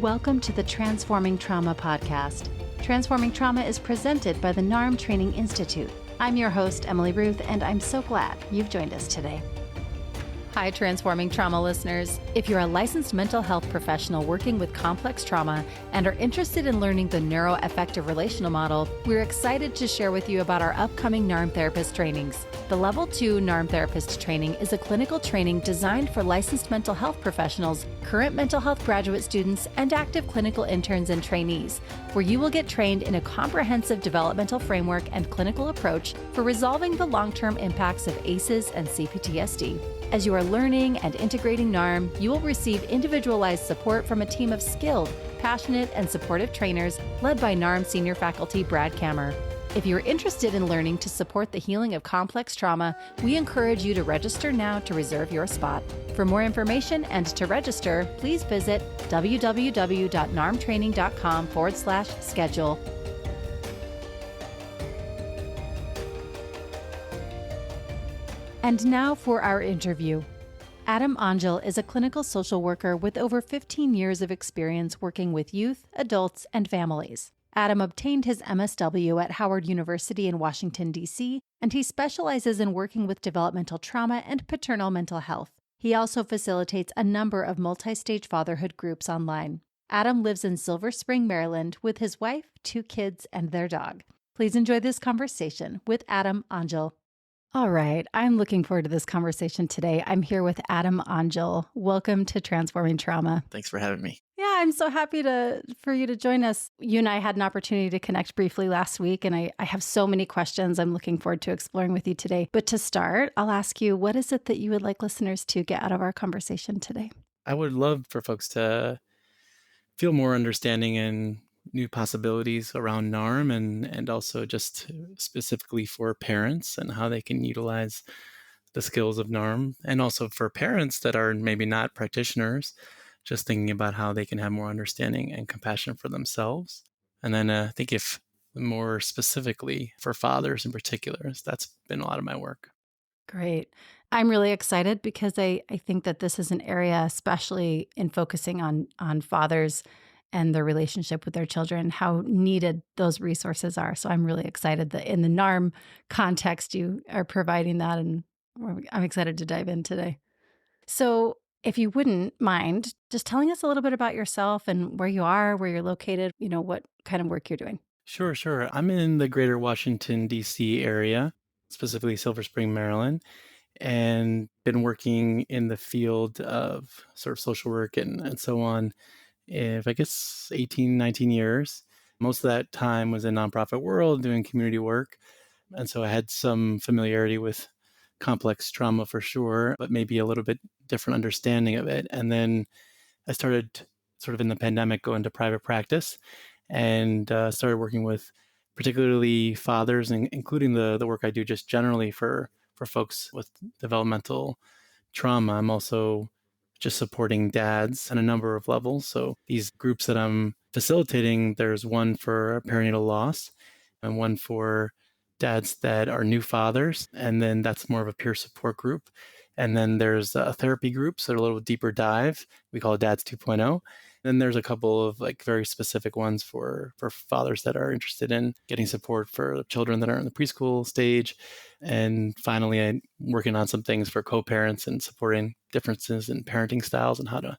Welcome to the Transforming Trauma podcast. Transforming Trauma is presented by the NARM Training Institute. I'm your host, Emily Ruth, and I'm so glad you've joined us today. Hi, Transforming Trauma listeners. If you're a licensed mental health professional working with complex trauma and are interested in learning the neuroaffective relational model, we're excited to share with you about our upcoming NARM therapist trainings. The Level 2 NARM therapist training is a clinical training designed for licensed mental health professionals, current mental health graduate students, and active clinical interns and trainees, where you will get trained in a comprehensive developmental framework and clinical approach for resolving the long-term impacts of ACEs and CPTSD. As you are learning and integrating NARM, you will receive individualized support from a team of skilled, passionate, and supportive trainers led by NARM senior faculty Brad Kammer. If you're interested in learning to support the healing of complex trauma, we encourage you to register now to reserve your spot. For more information and to register, please visit www.narmtraining.com/schedule. And now for our interview. Adam Angel is a clinical social worker with over 15 years of experience working with youth, adults, and families. Adam obtained his MSW at Howard University in Washington, D.C., and he specializes in working with developmental trauma and paternal mental health. He also facilitates a number of multi-stage fatherhood groups online. Adam lives in Silver Spring, Maryland, with his wife, 2 kids, and their dog. Please enjoy this conversation with Adam Angel. All right. I'm looking forward to this conversation today. I'm here with Adam Angel. Welcome to Transforming Trauma. Thanks for having me. Yeah, I'm so happy for you to join us. You and I had an opportunity to connect briefly last week, and I have so many questions I'm looking forward to exploring with you today. But to start, I'll ask you, what is it that you would like listeners to get out of our conversation today? I would love for folks to feel more understanding and new possibilities around NARM and also just specifically for parents and how they can utilize the skills of NARM, and also for parents that are maybe not practitioners, just thinking about how they can have more understanding and compassion for themselves. And then I think if more specifically for fathers in particular, that's been a lot of my work. Great. I'm really excited because I think that this is an area, especially in focusing on fathers and their relationship with their children, how needed those resources are. So I'm really excited that in the NARM context, you are providing that, and I'm excited to dive in today. So if you wouldn't mind just telling us a little bit about yourself and where you are, where you're located, what kind of work you're doing. Sure. I'm in the greater Washington, D.C. area, specifically Silver Spring, Maryland, and been working in the field of sort of social work and so on, I guess 18, 19 years. Most of that time was in nonprofit world doing community work. And so I had some familiarity with complex trauma for sure, but maybe a little bit different understanding of it. And then I started sort of in the pandemic go into private practice and started working with particularly fathers, and including the work I do just generally for folks with developmental trauma. I'm also just supporting dads on a number of levels. So these groups that I'm facilitating, there's one for perinatal loss and one for dads that are new fathers. And then that's more of a peer support group. And then there's a therapy group, so a little deeper dive. We call it Dads 2.0. Then there's a couple of very specific ones for fathers that are interested in getting support for children that are in the preschool stage. And finally, I'm working on some things for co-parents and supporting differences in parenting styles and how to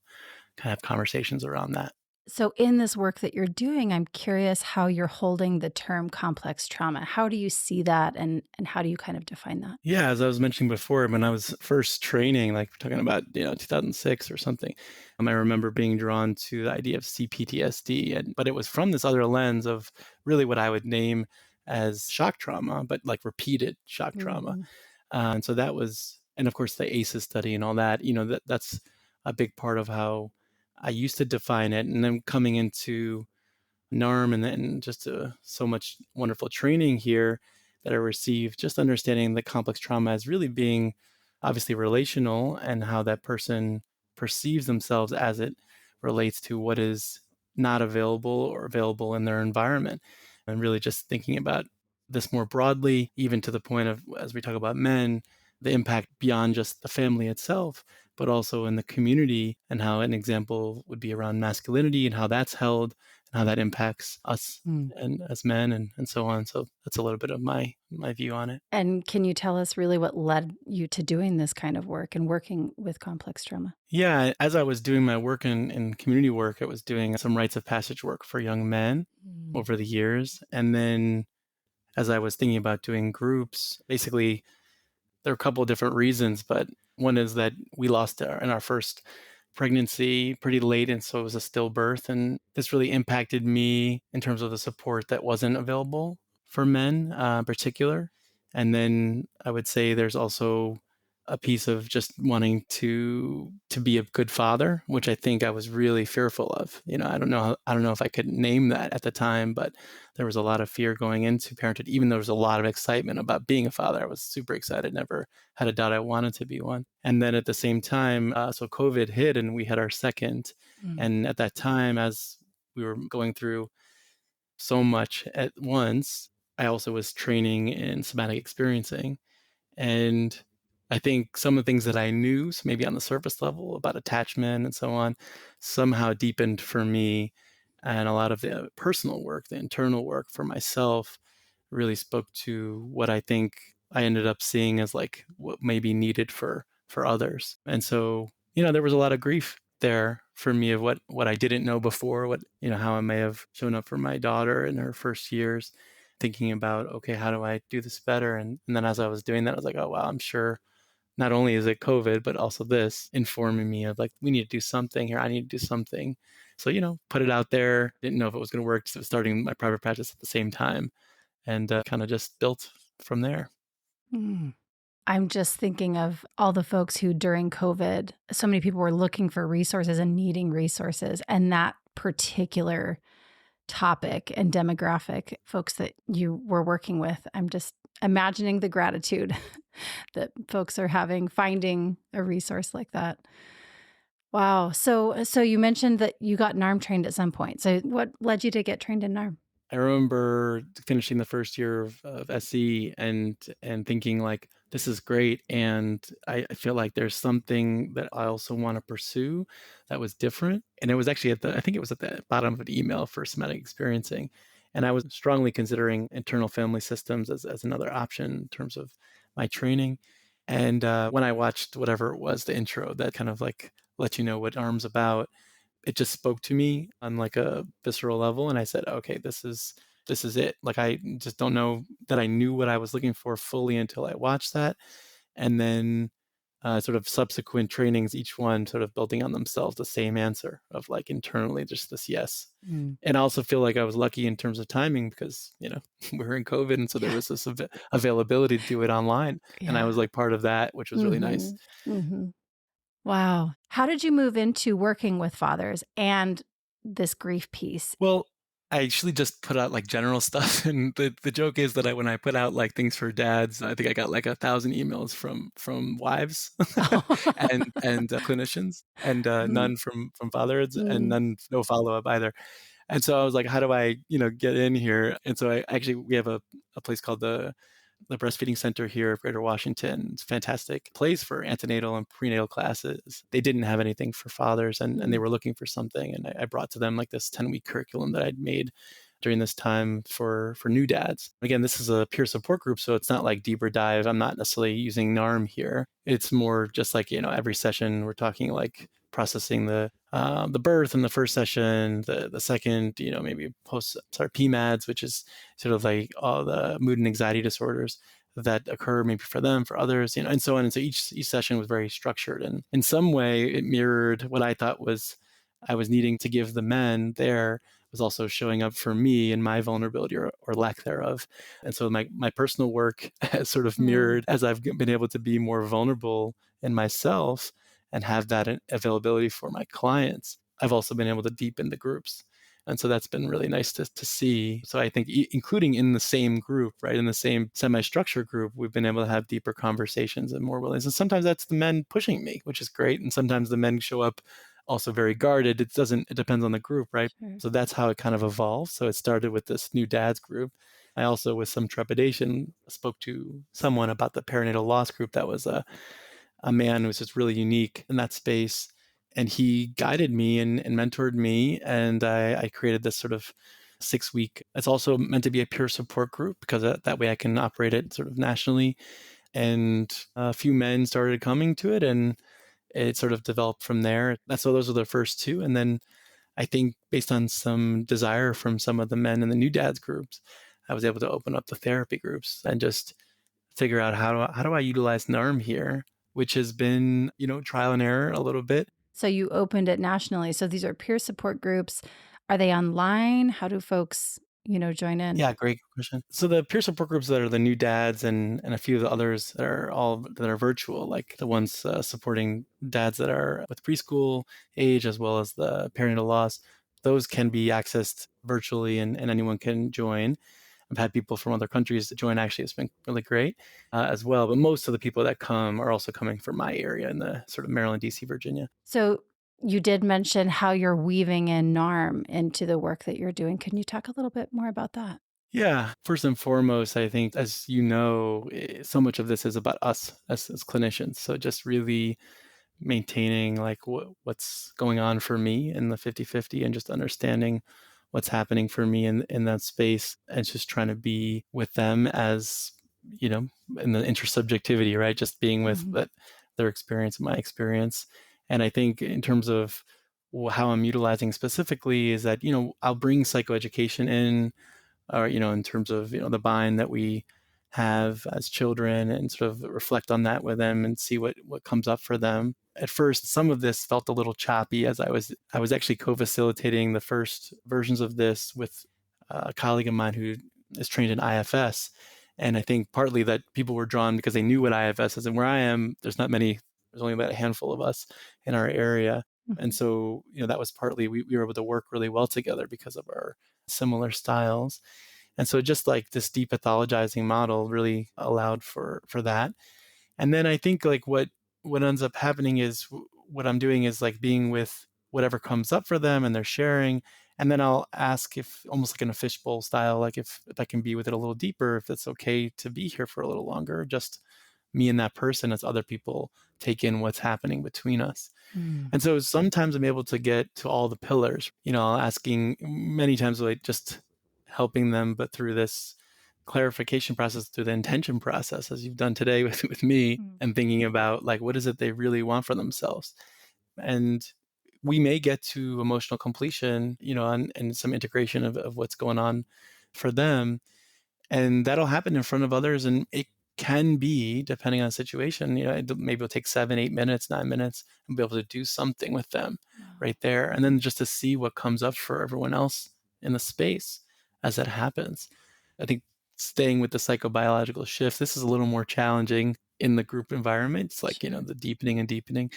kind of have conversations around that. So in this work that you're doing, I'm curious how you're holding the term complex trauma. How do you see that, and how do you kind of define that? Yeah, as I was mentioning before, when I was first training, we're talking about 2006 or something, I remember being drawn to the idea of CPTSD, but it was from this other lens of really what I would name as shock trauma, but repeated shock trauma. And so that was, and of course the ACEs study and all that, that's a big part of how I used to define it. And then coming into NARM and then just so much wonderful training here that I received, just understanding the complex trauma as really being obviously relational and how that person perceives themselves as it relates to what is not available or available in their environment. And really just thinking about this more broadly, even to the point of, as we talk about men, the impact beyond just the family itself, but also in the community, and how an example would be around masculinity and how that's held and how that impacts us Mm. and as men and so on. So that's a little bit of my view on it. And can you tell us really what led you to doing this kind of work and working with complex trauma? Yeah, as I was doing my work in community work, I was doing some rites of passage work for young men Mm. over the years. And then as I was thinking about doing groups, basically there are a couple of different reasons, but one is that we lost in our first pregnancy pretty late, and so it was a stillbirth, and this really impacted me in terms of the support that wasn't available for men, in particular. And then I would say there's also a piece of just wanting to be a good father, which I think I was really fearful of. I don't know if I could name that at the time, but there was a lot of fear going into parenthood. Even though there was a lot of excitement about being a father, I was super excited. Never had a doubt I wanted to be one. And then at the same time, so COVID hit, and we had our second. Mm. And at that time, as we were going through so much at once, I also was training in somatic experiencing. And I think some of the things that I knew, so maybe on the surface level about attachment and so on, somehow deepened for me. And a lot of the personal work, the internal work for myself, really spoke to what I think I ended up seeing as like what may be needed for others. And so, there was a lot of grief there for me of what I didn't know before, how I may have shown up for my daughter in her first years, thinking about, okay, how do I do this better? And then as I was doing that, I was like, oh wow, I'm sure not only is it COVID, but also this informing me of like, we need to do something here. I need to do something. So, put it out there. Didn't know if it was going to work. So starting my private practice at the same time, and kind of just built from there. Mm. I'm just thinking of all the folks who during COVID, so many people were looking for resources and needing resources. And that particular topic and demographic, folks that you were working with, I'm just imagining the gratitude that folks are having, finding a resource like that. Wow. So you mentioned that you got NARM trained at some point. So what led you to get trained in NARM? I remember finishing the first year of SE and thinking like, this is great. And I feel like there's something that I also want to pursue that was different. And it was actually I think it was at the bottom of an email for somatic experiencing. And I was strongly considering internal family systems as another option in terms of my training. And when I watched whatever it was, the intro that kind of like let you know what ARM's about, it just spoke to me on like a visceral level, and I said, okay, this is it. Like, I just don't know that I knew what I was looking for fully until I watched that. And then sort of subsequent trainings, each one sort of building on themselves the same answer of like internally just this yes. Mm. And I also feel like I was lucky in terms of timing because we were in COVID, and so there Yeah. was this availability to do it online, and I Yeah. was like part of that, which was really nice. Wow. How did you move into working with fathers and this grief piece? Well, I actually just put out like general stuff, and the joke is that when I put out like things for dads, I think I got like 1,000 emails from wives and clinicians, and Mhm. none from fathers, and Mm. no follow up either. And so I was like, how do I get in here? And so we have a place called the breastfeeding center here of Greater Washington. It's a fantastic place for antenatal and prenatal classes. They didn't have anything for fathers, and they Mm. were looking for something. And I brought to them like this 10-week curriculum that I'd made during this time for new dads. Again, this is a peer support group, so it's not like deeper dive. I'm not necessarily using NARM here. It's more just like, every session we're talking like processing the birth in the first session, the second, maybe PMADS, which is sort of like all the mood and anxiety disorders that occur maybe for them, for others, and so on. And so each session was very structured, and in some way it mirrored what I thought I was needing to give the men there, was also showing up for me and my vulnerability or lack thereof. And so my personal work has sort of Mm. mirrored as I've been able to be more vulnerable in myself and have that availability for my clients. I've also been able to deepen the groups. And so that's been really nice to see. So I think including in the same group, right, in the same semi-structured group, we've been able to have deeper conversations and more willingness. And sometimes that's the men pushing me, which is great. And sometimes the men show up also very guarded. It depends on the group, right? Sure. So that's how it kind of evolved. So it started with this new dads group. I also, with some trepidation, spoke to someone about the perinatal loss group that was a man who was just really unique in that space. And he guided me and mentored me. And I created this sort of 6 week. It's also meant to be a peer support group because that way I can operate it sort of nationally. And a few men started coming to it, and it sort of developed from there. So those are the first two. And then I think based on some desire from some of the men in the new dads groups, I was able to open up the therapy groups and just figure out how do I utilize NARM here, which has been, trial and error a little bit. So you opened it nationally. So these are peer support groups. Are they online? How do folks, join in? Yeah, great question. So the peer support groups that are the new dads and a few of the others that are virtual, like the ones supporting dads that are with preschool age as well as the perinatal loss, those can be accessed virtually and anyone can join. I've had people from other countries to join. Actually, it's been really great as well. But most of the people that come are also coming from my area in the sort of Maryland, DC, Virginia. So you did mention how you're weaving in NARM into the work that you're doing. Can you talk a little bit more about that? Yeah, first and foremost, I think, as you know, so much of this is about us as clinicians. So just really maintaining like what's going on for me in the 50-50 and just understanding what's happening for me in that space and just trying to be with them as, in the intersubjectivity, right? Just being with Mhm. their experience and my experience. And I think in terms of how I'm utilizing specifically is that, I'll bring psychoeducation in, or in terms of the bind that we have as children, and sort of reflect on that with them and see what comes up for them. At first, some of this felt a little choppy as I was actually co-facilitating the first versions of this with a colleague of mine who is trained in IFS. And I think partly that people were drawn because they knew what IFS is. And where I am, there's only about a handful of us in our area. And Mhm. so, that was partly we were able to work really well together because of our similar styles. And so just like this depathologizing model really allowed for that. And then I think like what ends up happening is what I'm doing is like being with whatever comes up for them and they're sharing. And then I'll ask, if almost like in a fishbowl style, like if I can be with it a little deeper, if it's okay to be here for a little longer, just me and that person as other people take in what's happening between us. Mm. And so sometimes I'm able to get to all the pillars, asking many times, like just helping them, but through this clarification process, through the intention process, as you've done today with me, Mm. and thinking about like, what is it they really want for themselves? And we may get to emotional completion, and some integration of what's going on for them, and that'll happen in front of others. And it can be, depending on the situation, maybe it'll take 7, 8 minutes, 9 minutes, and be able to do something with them Wow. right there. And then just to see what comes up for everyone else in the space as that happens. I think staying with the psychobiological shift, this is a little more challenging in the group environment. It's like, Sure. the deepening and deepening.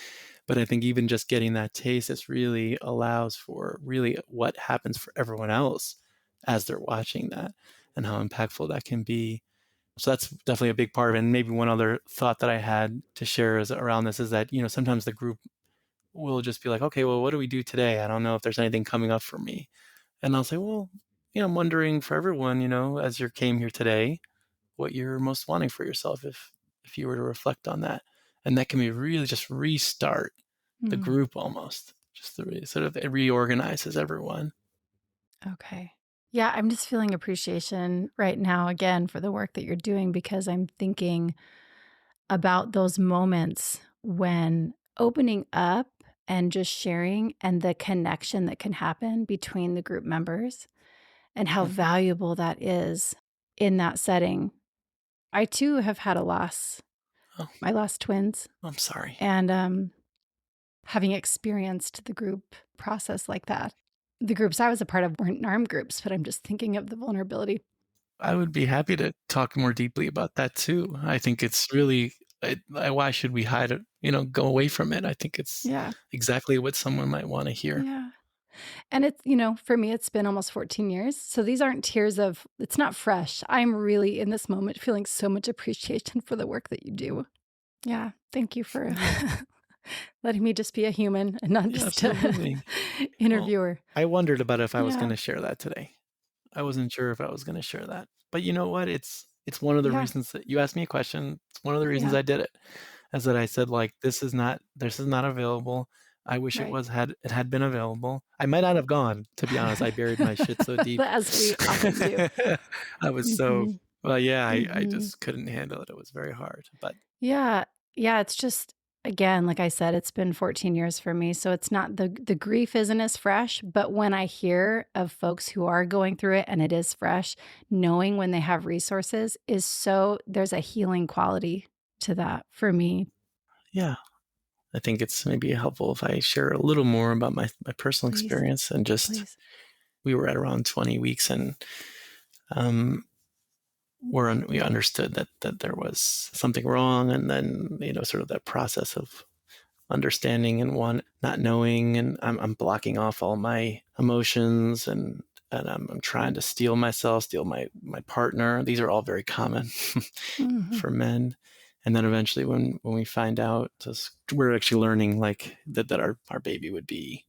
But I think even just getting that taste, this really allows for really what happens for everyone else as they're watching that, and how impactful that can be. So that's definitely a big part of it. And maybe one other thought that I had to share is around this is that, sometimes the group will just be like, okay, well, what do we do today? I don't know if there's anything coming up for me. And I'll say, well, I'm wondering for everyone, as you came here today, what you're most wanting for yourself if you were to reflect on that. And that can be really just restart the Mm. group almost, just to sort of it reorganizes everyone. Okay. Yeah, I'm just feeling appreciation right now again for the work that you're doing because I'm thinking about those moments when opening up and just sharing and the connection that can happen between the group members and how Mhm. valuable that is in that setting. I too have had a loss, Oh, my lost twins, I'm sorry. and having experienced the group process like that. The groups I was a part of weren't NARM groups, but I'm just thinking of the vulnerability. I would be happy to talk more deeply about that too. I think it's really, why should we hide it? Go away from it. I think it's Yeah. exactly what someone might want to hear. Yeah. And it's, for me, it's been almost 14 years. So these aren't tears of, it's not fresh. I'm really in this moment feeling so much appreciation for the work that you do. Yeah. Thank you for Yeah, letting me just be a human and not yeah, just a absolutely. Well, interviewer. I wondered about if I was going Yeah. to share that today. I wasn't sure if I was going to share that. But you know what? It's one of the Yeah. reasons that you asked me a question. It's one of the reasons Yeah. I did it. is that I said, like, this is not available. I wish Right. it had been available. I might not have gone, to be honest. I buried my shit so deep. As we often do. I was so Mhm. well, yeah, I Mhm. just couldn't handle it. It was very hard, but Yeah. Yeah, it's just again, like I said, it's been 14 years for me, so it's not the grief isn't as fresh, but when I hear of folks who are going through it and it is fresh, knowing when they have resources is so there's a healing quality to that for me. yeah, I think it's maybe helpful if I share a little more about my personal Please, experience and just please. we were at around 20 weeks and um we understood that there was something wrong, and then sort of that process of understanding and one not knowing, and I'm blocking off all my emotions, and I'm trying to steel myself, steel my partner. These are all very common Mhm. for men. And then eventually when we find out, we're actually learning like that our baby would be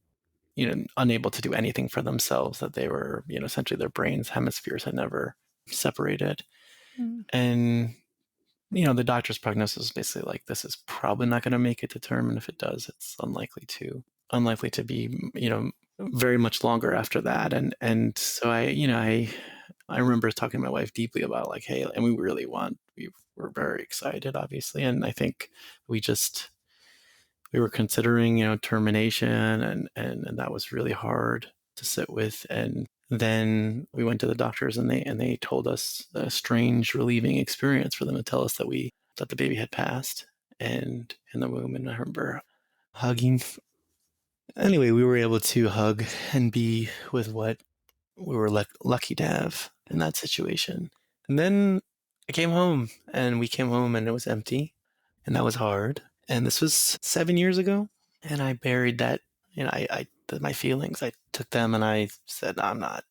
unable to do anything for themselves, that they were essentially their brains hemispheres had never separated. Mm. And the doctor's prognosis is basically like, this is probably not going to make it to term, and if it does, it's unlikely to be, very much longer after that. And so I remember talking to my wife deeply about like, hey, and we were very excited, obviously, and I think we just we were considering, termination, and that was really hard to sit with. And then we went to the doctors, and they told us a strange, relieving experience for them to tell us that the baby had passed and in the womb. And I remember hugging. Anyway, we were able to hug and be with what we were lucky to have in that situation. And then I came home, and we came home, and it was empty, and that was hard. And this was 7 years ago, and I buried that. My feelings. I took them, and I said, I'm not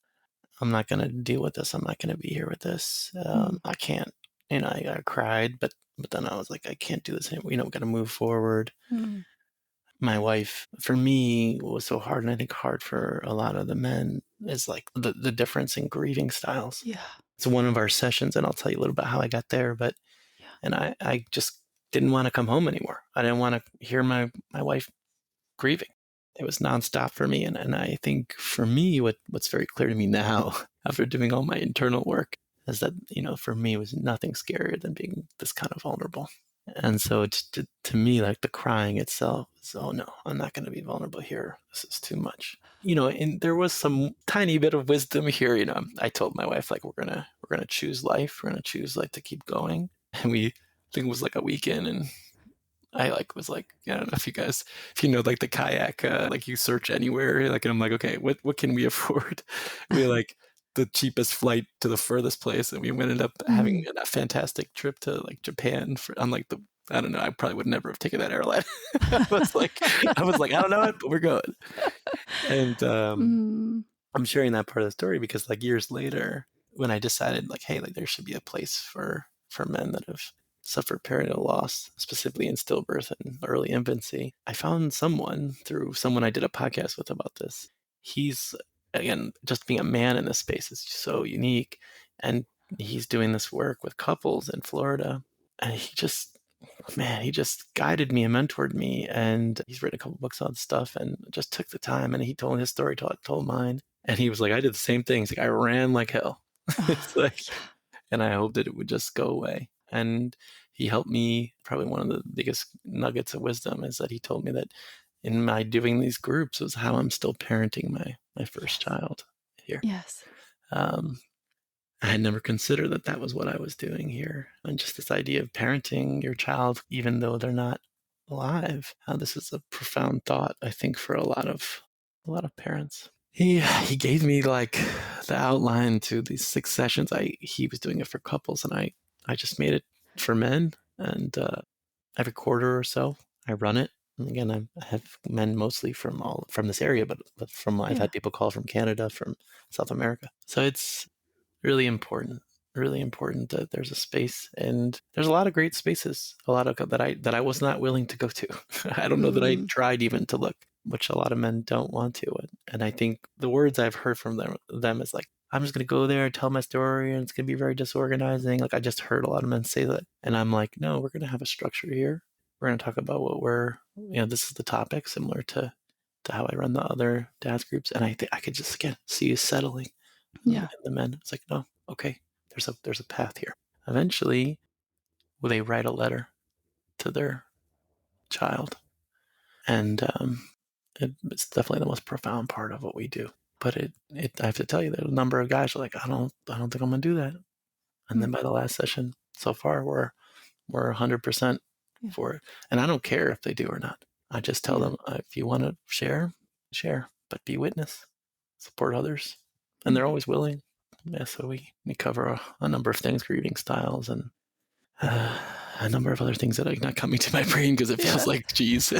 going to deal with this. I'm not going to be here with this. Mm. I can't. I cried, but then I was like, I can't do this anymore. We got to move forward. Mm. My wife, for me, what was so hard, and I think hard for a lot of the men, is like the difference in grieving styles. Yeah. It's one of our sessions, and I'll tell you a little bit how I got there. Yeah. And I just didn't want to come home anymore. I didn't want to hear my wife grieving. It was nonstop for me. And I think for me, what's very clear to me now, after doing all my internal work, is that, for me, it was nothing scarier than being this kind of vulnerable. And so to me, like the crying itself is, oh no, I'm not going to be vulnerable here. This is too much. And there was some tiny bit of wisdom here. I told my wife, like, we're gonna choose life. We're gonna choose like to keep going. And I think it was like a weekend, and I was like, I don't know if you know, like the kayak, like you search anywhere, like, and I'm like, okay, what can we afford? We like the cheapest flight to the furthest place, and we ended up having Mm. a fantastic trip to like Japan on like I don't know, I probably would never have taken that airline. I was like, I don't know it, but we're going. And Mm. I'm sharing that part of the story because like years later, when I decided like, hey, like there should be a place for men that have suffered perinatal loss, specifically in stillbirth and early infancy, I found through someone I did a podcast with about this. He's, again, just being a man in this space is so unique, and he's doing this work with couples in Florida, and he just guided me and mentored me, and he's written a couple books on stuff, and just took the time, and he told his story, told mine, and he was like, I did the same thing. He's like, I ran like hell. It's Oh, like, yeah. and I hoped that it would just go away. And he helped me. Probably one of the biggest nuggets of wisdom is that he told me that in my doing these groups was how I'm still parenting my first Yes. child here. Yes. Um, I had never considered that was what I was doing here. And just this idea of parenting your child, even though they're not alive. This is a profound thought, I think, for a lot of parents. He gave me like the outline to these 6 sessions. He was doing it for couples, and I just made it for men. And every quarter or so, I run it. And again, I have men mostly from this area, but I've Yeah. had people call from Canada, from South America. So it's really important that there's a space, and there's a lot of great spaces, a lot of that I was not willing to go to. I don't know that I Mm. tried even to look, which a lot of men don't want to. And I think the words I've heard from them is like, I'm just going to go there and tell my story, and it's going to be very disorganizing. Like I just heard a lot of men say that, and I'm like, no, we're going to have a structure here. we're going to talk about this is the topic, similar to how I run the other dads groups. And I think I could just, again, see you settling in the men. It's like, no, okay, there's a path here. Eventually, will they write a letter to their child? And it's definitely the most profound part of what we do. But I have to tell you that a number of guys are like, I don't think I'm going to do that. And then by the last session so far, we're 100% for it. And I don't care if they do or not. I just tell them, if you want to share, but be witness, support others. And they're always willing. Yeah, so we cover a number of things, grieving styles, and a number of other things that are not coming to my brain because it feels like, geez.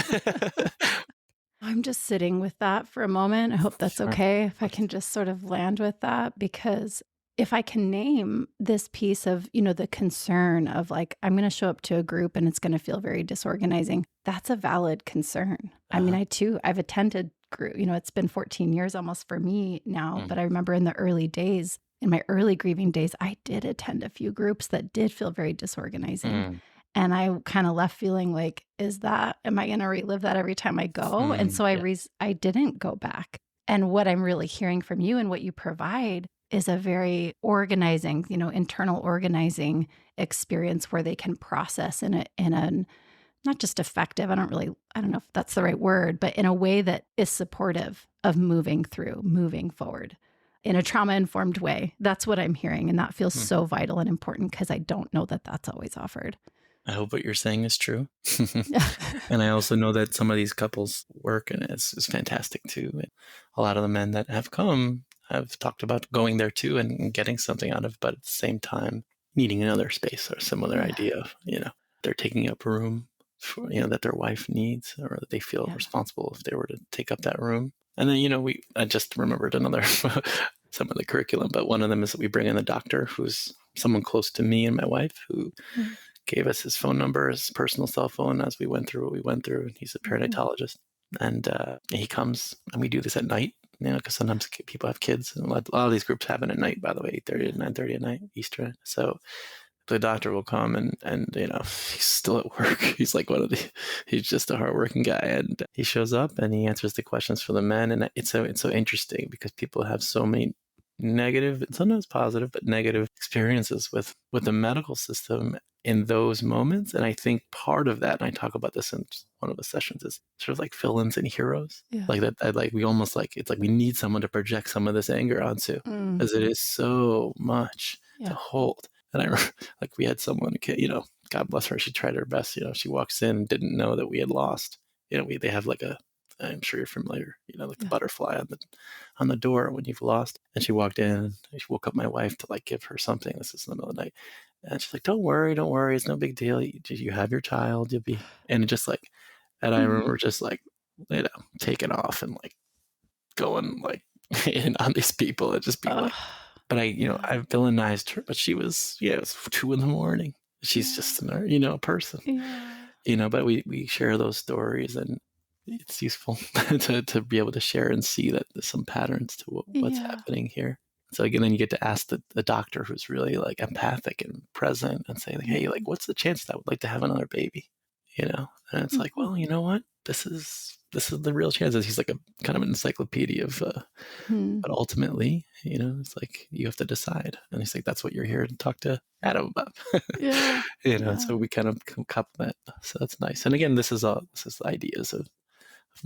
I'm just sitting with that for a moment. I hope that's okay if I can just sort of land with that, because if I can name this piece of, the concern of like, I'm going to show up to a group and it's going to feel very disorganizing, that's a valid concern. I mean, I've attended group, it's been 14 years almost for me now, but I remember in the early days, in my early grieving days, I did attend a few groups that did feel very disorganizing. And I kind of left feeling like, am I going to relive that every time I go? And so I didn't go back. And what I'm really hearing from you and what you provide is a very organizing, internal organizing experience where they can process in a not just effective, I don't know if that's the right word, but in a way that is supportive of moving forward in a trauma-informed way. That's what I'm hearing. And that feels so vital and important because I don't know that that's always offered. I hope what you're saying is true. And I also know that some of these couples work, and it's fantastic too. And a lot of the men that have come have talked about going there too and getting something out of it, but at the same time, needing another space or similar idea of, they're taking up room for, that their wife needs, or that they feel responsible if they were to take up that room. And then, I just remembered another, some of the curriculum, but one of them is that we bring in the doctor who's someone close to me and my wife who gave us his phone number, his personal cell phone as we went through what we went through. He's a perinatologist. And he comes, and we do this at night, because sometimes people have kids. And a lot of these groups happen at night, by the way, 8:30 to 9:30 at night, Eastern. So the doctor will come and he's still at work. He's like he's just a hardworking guy. And he shows up and he answers the questions for the men. And it's so interesting because people have so many negative and sometimes positive, but negative experiences with the medical system in those moments. And I think part of that, and I talk about this in one of the sessions, is sort of like villains and heroes. Like that, we almost it's like we need someone to project some of this anger onto, because it is so much to hold. And I remember, we had someone, God bless her, she tried her best. She walks in and didn't know that we had lost. They have I'm sure you're familiar, the butterfly on the door when you've lost. And she walked in and she woke up my wife to give her something. This is in the middle of the night. And she's like, don't worry. It's no big deal. You have your child. You'll be, and just and I remember just taking off and going in on these people and just being but I villainized her, but she was, it was 2 a.m. She's just a person, but we share those stories, and it's useful to be able to share and see that there's some patterns to what's happening here. So again, then you get to ask the doctor who's really empathic and present and say, hey, what's the chance that I would like to have another baby? And it's well, you know what? This is the real chances. He's a kind of an encyclopedia of, but ultimately, it's you have to decide. And he's that's what you're here to talk to Adam about. So we kind of complement. So that's nice. And again, this is ideas of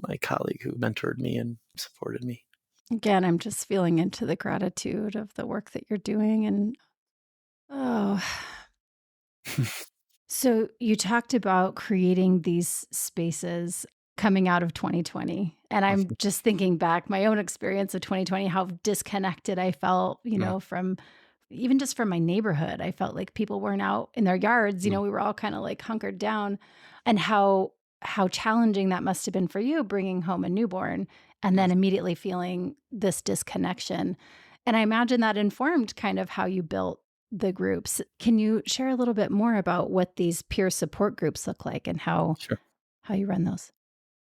my colleague who mentored me and supported me. Again, I'm just feeling into the gratitude of the work that you're doing. And so you talked about creating these spaces coming out of 2020. And I'm just thinking back, my own experience of 2020, how disconnected I felt, from even just from my neighborhood. I felt like people weren't out in their yards. We were all kind of hunkered down, and how challenging that must have been for you, bringing home a newborn and then immediately feeling this disconnection. And I imagine that informed kind of how you built the groups. Can you share a little bit more about what these peer support groups look like and how you run those?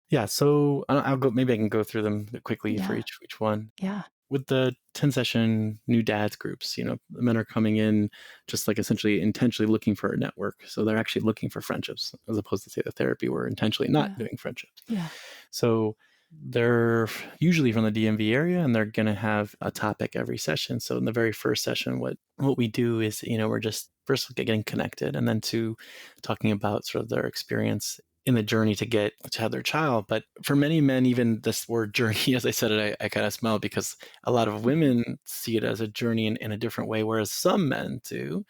Yeah. So I'll go, maybe I can go through them quickly for each one. Yeah. with the 10 session new dads groups, the men are coming in just like essentially intentionally looking for a network. So they're actually looking for friendships as opposed to say the therapy, we're intentionally not doing friendships. Yeah. So they're usually from the DMV area and they're going to have a topic every session. So in the very first session, what we do is, we're just first getting connected and then to talking about sort of their experience in the journey to have their child. But for many men, even this word journey, as I said it, I kind of smell because a lot of women see it as a journey in a different way, whereas some men do.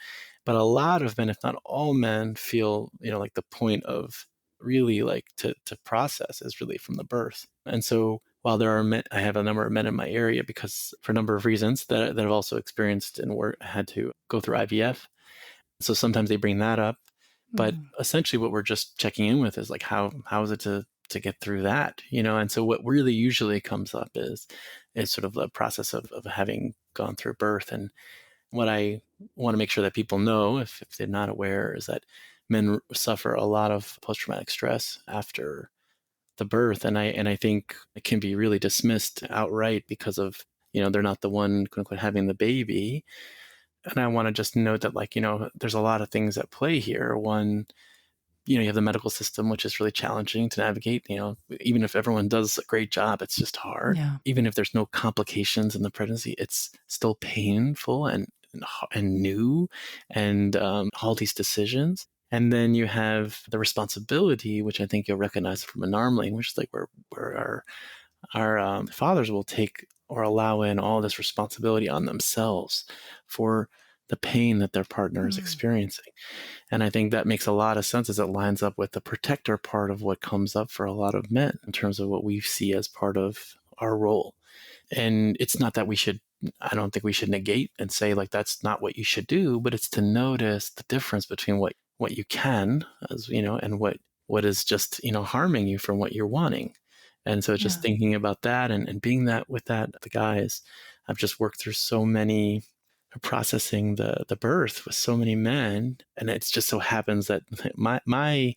But a lot of men, if not all men, feel, like the point of really like to process is really from the birth. And so while there are men, I have a number of men in my area because for a number of reasons that have also experienced and had to go through IVF. So sometimes they bring that up. But essentially what we're just checking in with is like, how is it to get through that, And so what really usually comes up is sort of the process of having gone through birth. And what I want to make sure that people know, if they're not aware, is that men suffer a lot of post-traumatic stress after the birth. And I think it can be really dismissed outright because of, they're not the one, quote unquote, having the baby. And I want to just note that, like, there's a lot of things at play here. One, you have the medical system, which is really challenging to navigate. Even if everyone does a great job, it's just hard. Yeah. Even if there's no complications in the pregnancy, it's still painful and new, and all these decisions. And then you have the responsibility, which I think you'll recognize from a NARM language, like where our fathers will take or allow in all this responsibility on themselves for the pain that their partner is experiencing. And I think that makes a lot of sense as it lines up with the protector part of what comes up for a lot of men in terms of what we see as part of our role. And it's not that I don't think we should negate and say like, that's not what you should do, but it's to notice the difference between what you can, as and what is just, harming you from what you're wanting. And so just thinking about that and being that with that, the guys, I've just worked through so many, processing the birth with so many men. And it just so happens that my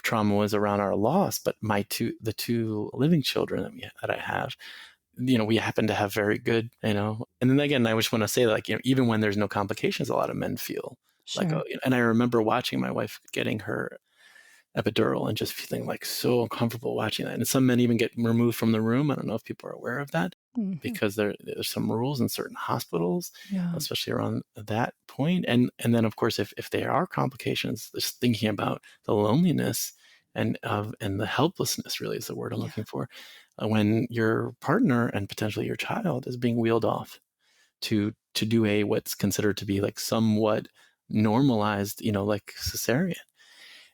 trauma was around our loss, but the two living children that I have, we happen to have very good, and then again, I just want to say that, like, even when there's no complications, a lot of men feel like, and I remember watching my wife getting her epidural and just feeling like so uncomfortable watching that. And some men even get removed from the room. I don't know if people are aware of that because there's some rules in certain hospitals, especially around that point. And then of course, if there are complications, just thinking about the loneliness and the helplessness really is the word I'm looking for, when your partner and potentially your child is being wheeled off to do what's considered to be like somewhat normalized, like cesarean.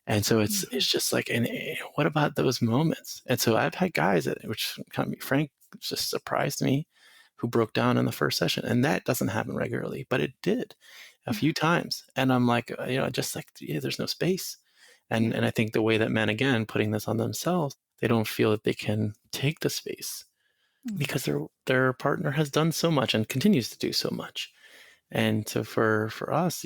And so it's just like, and what about those moments? And so I've had guys which kind of be frank, just surprised me, who broke down in the first session. And that doesn't happen regularly, but it did a few times. And I'm like, just like, there's no space. And I think the way that men, again, putting this on themselves, they don't feel that they can take the space because their partner has done so much and continues to do so much. And so for us,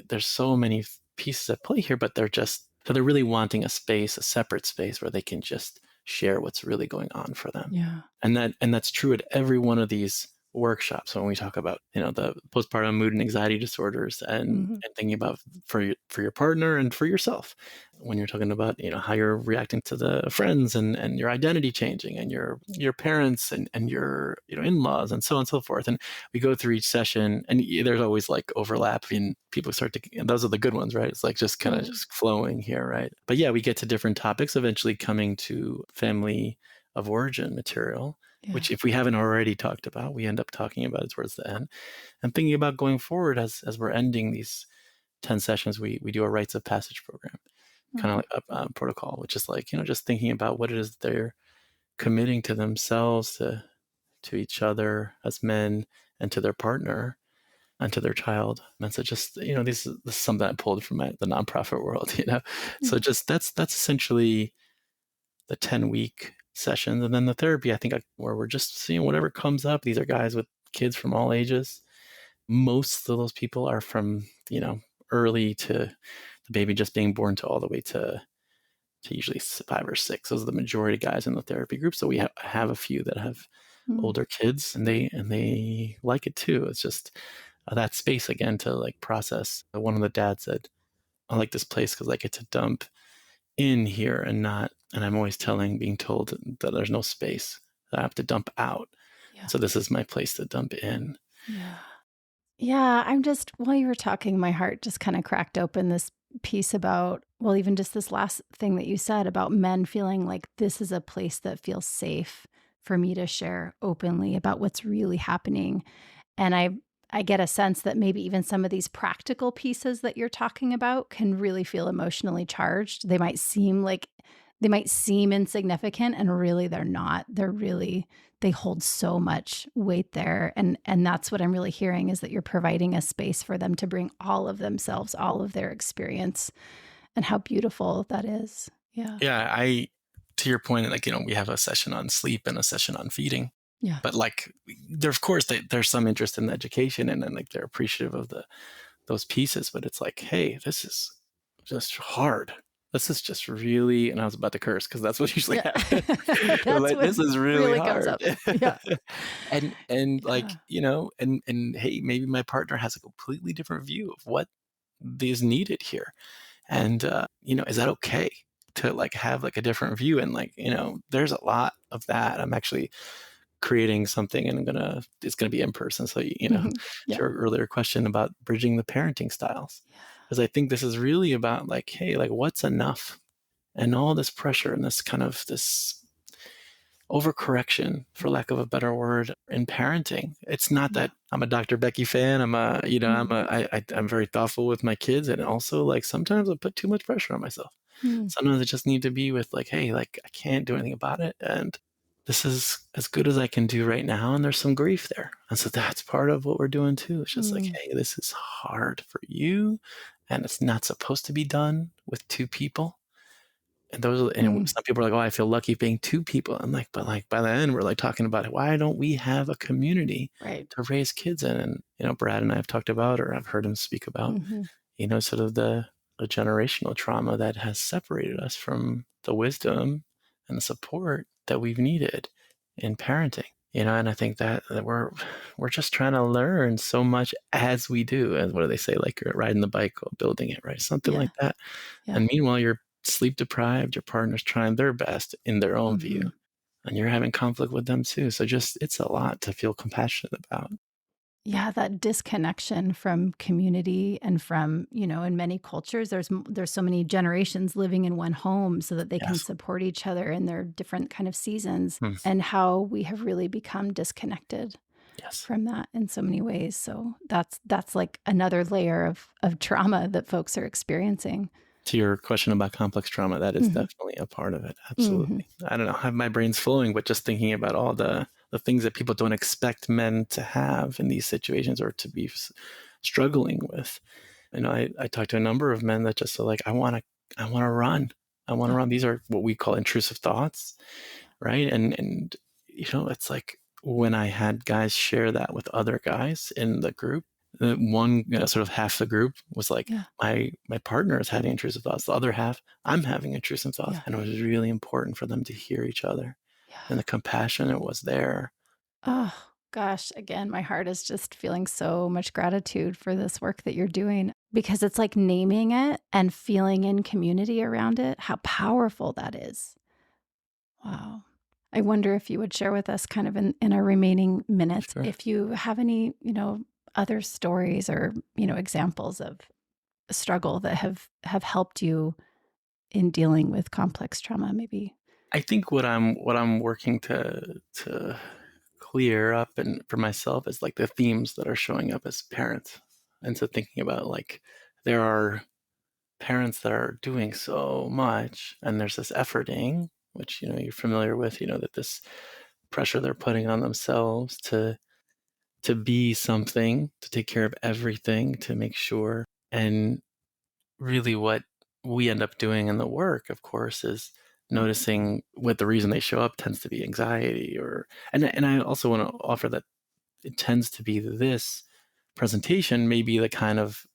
there's so many pieces at play here, but they're really wanting a separate space where they can just share what's really going on for them. Yeah. And that's true at every one of these workshops when we talk about, the postpartum mood and anxiety disorders and thinking about for your partner and for yourself when you're talking about, how you're reacting to the friends and your identity changing and your parents and your, in-laws and so on and so forth. And we go through each session and there's always like overlap and people and those are the good ones, right? It's like just kind of just flowing here, right? But yeah, we get to different topics, eventually coming to family of origin material, which if we haven't already talked about, we end up talking about it towards the end. And thinking about going forward as we're ending these 10 sessions, we do a rites of passage program, kind of like a protocol, which is like, just thinking about what it is they're committing to themselves, to each other as men, and to their partner, and to their child. And so just, this is something I pulled from the nonprofit world, So just that's essentially the 10-week sessions. And then the therapy, I think, where we're just seeing whatever comes up. These are guys with kids from all ages. Most of those people are from, early to the baby just being born to all the way to usually 5 or 6. Those are the majority guys in the therapy group. So we have a few that have Mm. older kids, and they like it too. It's just that space again to like process. One of the dads said, "I like this place because I get to dump in here and not." And I'm always being told that there's no space. That I have to dump out. Yeah. So this is my place to dump in. Yeah. Yeah, I'm just while you were talking, my heart just kind of cracked open this piece about, well, even just this last thing that you said about men feeling like this is a place that feels safe for me to share openly about what's really happening. And I get a sense that maybe even some of these practical pieces that you're talking about can really feel emotionally charged. They might seem insignificant, and really they're not. They hold so much weight there. And that's what I'm really hearing, is that you're providing a space for them to bring all of themselves, all of their experience, and how beautiful that is. Yeah. Yeah, to your point, like, we have a session on sleep and a session on feeding, Yeah. but like, of course, there's some interest in the education, and then like they're appreciative of those pieces, but it's like, hey, this is just hard. This is just really, and I was about to curse because that's what usually Yeah. happens. That's Like, what this is really really comes hard. up. Yeah. And like, Yeah. and hey, maybe my partner has a completely different view of what is needed here. And, is that okay to like have like a different view? And like, there's a lot of that. I'm actually creating something, and it's gonna be in person. So, Mhm. to Yeah. your earlier question about bridging the parenting styles, Yeah. because I think this is really about like, hey, like what's enough, and all this pressure and this overcorrection, for lack of a better word, in parenting. It's not Yeah. that I'm a Dr. Becky fan. Mhm. I'm very thoughtful with my kids, and also like sometimes I put too much pressure on myself. Mm. Sometimes I just need to be with like, hey, like I can't do anything about it, and this is as good as I can do right now, and there's some grief there, and so that's part of what we're doing too. It's just like, Mm. hey, this is hard for you, and it's not supposed to be done with two people. And Mm. some people are like, oh, I feel lucky being two people. I'm like, but like by the end, we're like talking about why don't we have a community Right. to raise kids in? And, Brad and I have talked about, or I've heard him speak about, Mhm. sort of the generational trauma that has separated us from the wisdom and the support that we've needed in parenting. And I think that we're just trying to learn so much as we do. And what do they say? Like you're riding the bike while building it, right? Something Yeah. like that. Yeah. And meanwhile, you're sleep deprived, your partner's trying their best in their own view, Mhm. and you're having conflict with them too. So it's a lot to feel compassionate about. Yeah, that disconnection from community and from, in many cultures, there's so many generations living in one home so that they can Yes. support each other in their different kind of seasons, Hmm. and how we have really become disconnected Yes. from that in so many ways. So that's like another layer of trauma that folks are experiencing. To your question about complex trauma, that is Mhm. definitely a part of it. Mhm. Absolutely. I don't know, have my brain's flowing, but just thinking about all the things that people don't expect men to have in these situations, or to be struggling with. I talked to a number of men that just are like, I want to run. I want to Yeah. run. These are what we call intrusive thoughts, right? And it's like when I had guys share that with other guys in the group, one, sort of half the group was like, Yeah. my partner is having intrusive thoughts. The other half, I'm having intrusive thoughts. Yeah. And it was really important for them to hear each other. And Yeah. the compassion, it was there. Oh, gosh, again, my heart is just feeling so much gratitude for this work that you're doing, because it's like naming it and feeling in community around it, how powerful that is. Wow. I wonder if you would share with us kind of in our remaining minutes, Sure. if you have any, other stories or, examples of struggle that have helped you in dealing with complex trauma, maybe. I think what I'm working to clear up and for myself is like the themes that are showing up as parents. And so thinking about like there are parents that are doing so much, and there's this efforting, which you're familiar with, that this pressure they're putting on themselves to be something, to take care of everything, to make sure. And really what we end up doing in the work, of course, is noticing what the reason they show up tends to be anxiety, and I also want to offer that it tends to be this presentation may be the kind of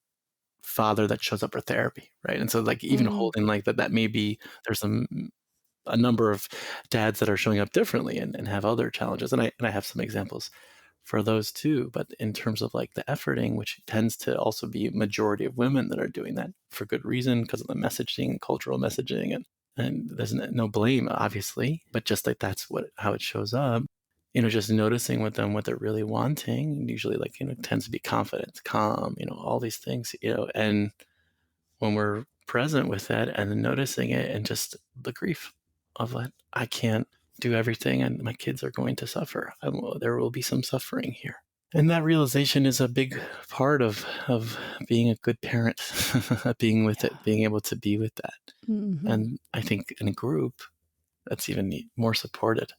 father that shows up for therapy, right? And so like even Mm, holding like that may be there's some a number of dads that are showing up differently and have other challenges. And I have some examples for those too. But in terms of like the efforting, which tends to also be a majority of women that are doing that for good reason because of the messaging, cultural messaging, and there's no blame, obviously, but just like that's how it shows up. Just noticing with them what they're really wanting, usually like, tends to be confidence, calm, all these things, and when we're present with that and then noticing it and just the grief of like, I can't do everything and my kids are going to suffer. There will be some suffering here. And that realization is a big part of being a good parent, being with it, being able to be with that. Mm-hmm. And I think in a group, that's even more supported,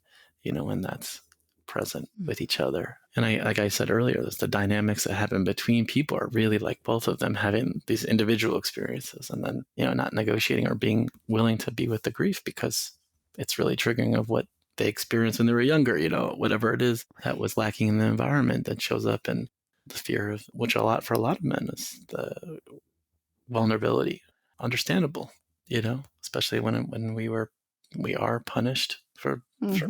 when that's present with each other. And like I said earlier, there's the dynamics that happen between people are really like both of them having these individual experiences and then, not negotiating or being willing to be with the grief because it's really triggering of what they experienced when they were younger, whatever it is that was lacking in the environment that shows up in the fear of, which for a lot of men is the vulnerability. Understandable, especially when we are punished for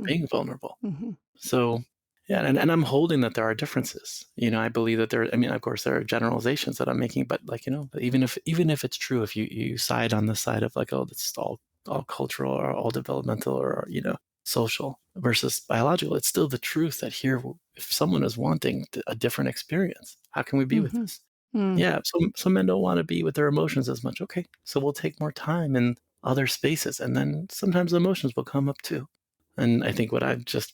being vulnerable. Mm-hmm. So, yeah, and I'm holding that there are differences. I believe that of course, there are generalizations that I'm making, but like, even if it's true, if you side on the side of like, oh, it's all cultural or all developmental or, social versus biological, it's still the truth that here, if someone is wanting a different experience, how can we be with this? Yeah, some men don't want to be with their emotions as much. Okay, so we'll take more time in other spaces, and then sometimes emotions will come up too. And I think what I've just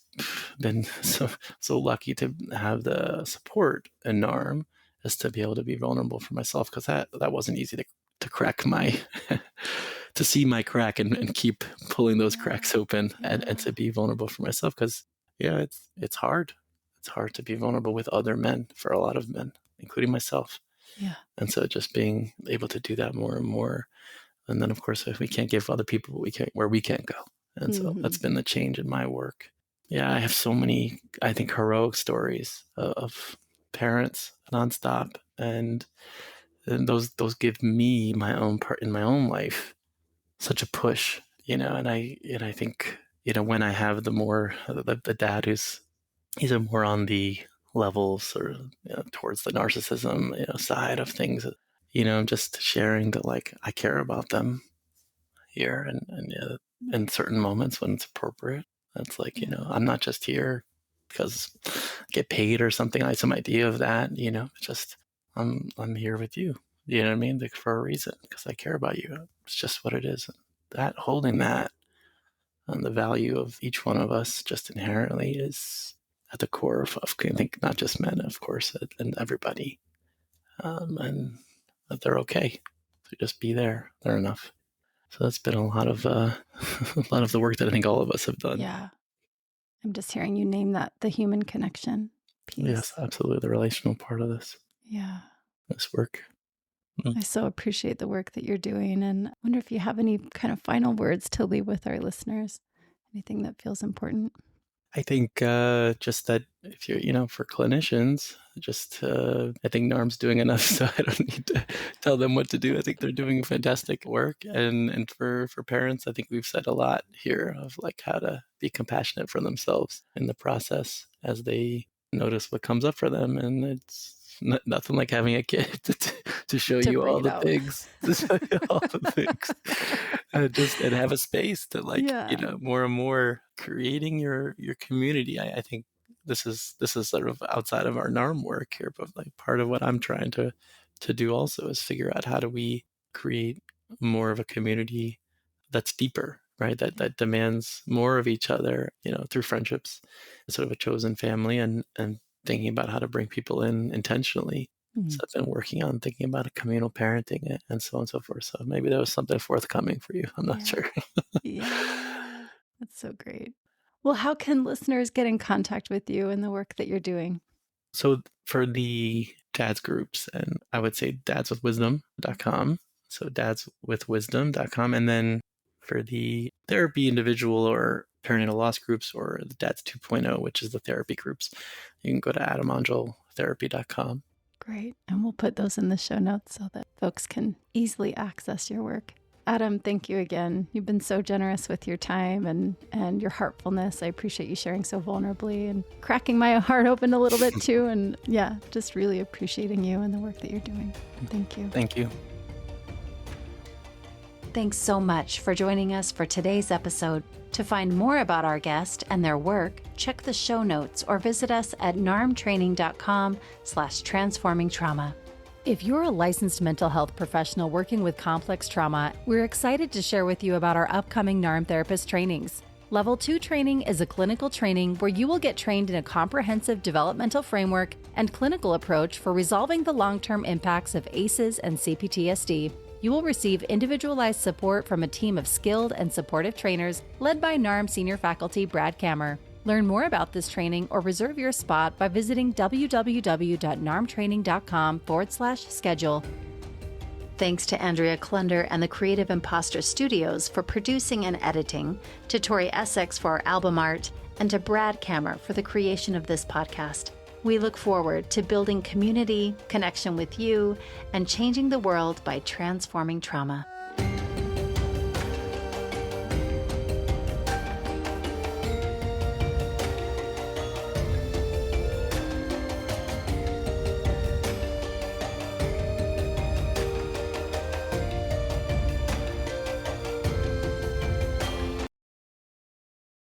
been so lucky to have the support in NARM is to be able to be vulnerable for myself, because that wasn't easy to crack to see my crack and keep pulling those cracks open and to be vulnerable for myself, because it's hard. It's hard to be vulnerable with other men, for a lot of men, including myself. Yeah. And so just being able to do that more and more. And then, of course, if we can't give other people where we can't go. And so that's been the change in my work. Yeah, I have so many, I think, heroic stories of parents nonstop. And those give me my own part in my own life such a push, and I think, when I have the dad he's more on the levels or towards the narcissism side of things, just sharing that like I care about them here and in certain moments when it's appropriate. That's like, I'm not just here because I get paid or something. I have some idea of that, it's just I'm here with you. You know what I mean? Like, for a reason, because I care about you. It's just what it is. That holding that and the value of each one of us just inherently is at the core of I think not just men, of course, and everybody, and that they're okay. So just be there. They're enough. So that's been a lot of a lot of the work that I think all of us have done. Yeah, I'm just hearing you name that, the human connection piece. Yes, absolutely, the relational part of this. Yeah, this work. I so appreciate the work that you're doing, and I wonder if you have any kind of final words to leave with our listeners. Anything that feels important? I think just that if you're, for clinicians, just I think NARM's doing enough, so I don't need to tell them what to do. I think they're doing fantastic work, and for parents, I think we've said a lot here of like how to be compassionate for themselves in the process as they notice what comes up for them, and it's nothing like having a kid to show you all the things, to show you all the things, and have a space to like, more and more creating your community. I think this is sort of outside of our NARM work here, but like part of what I'm trying to do also is figure out how do we create more of a community that's deeper, right? That demands more of each other, through friendships, sort of a chosen family, and thinking about how to bring people in intentionally. So I've been working on thinking about a communal parenting and so on and so forth. So maybe there was something forthcoming for you. I'm not sure. Yeah, that's so great. Well, how can listeners get in contact with you and the work that you're doing? So for the dads groups, and I would say dadswithwisdom.com. So dadswithwisdom.com. And then for the therapy individual or perinatal loss groups, or the Dads 2.0, which is the therapy groups, you can go to adamangeltherapy.com. Great. And we'll put those in the show notes so that folks can easily access your work. Adam, thank you again. You've been so generous with your time and your heartfulness. I appreciate you sharing so vulnerably and cracking my heart open a little bit too. And yeah, just really appreciating you and the work that you're doing. Thank you. Thank you. Thanks so much for joining us for today's episode. To find more about our guest and their work, check the show notes or visit us at narmtraining.com/transformingtrauma. If you're a licensed mental health professional working with complex trauma, we're excited to share with you about our upcoming NARM therapist trainings. Level 2 training is a clinical training where you will get trained in a comprehensive developmental framework and clinical approach for resolving the long-term impacts of ACEs and CPTSD. You will receive individualized support from a team of skilled and supportive trainers led by NARM senior faculty Brad Kammer. Learn more about this training or reserve your spot by visiting www.narmtraining.com/schedule. Thanks to Andrea Klunder and the Creative Imposter Studios for producing and editing, to Tori Essex for our album art, and to Brad Kammer for the creation of this podcast. We look forward to building community, connection with you, and changing the world by transforming trauma.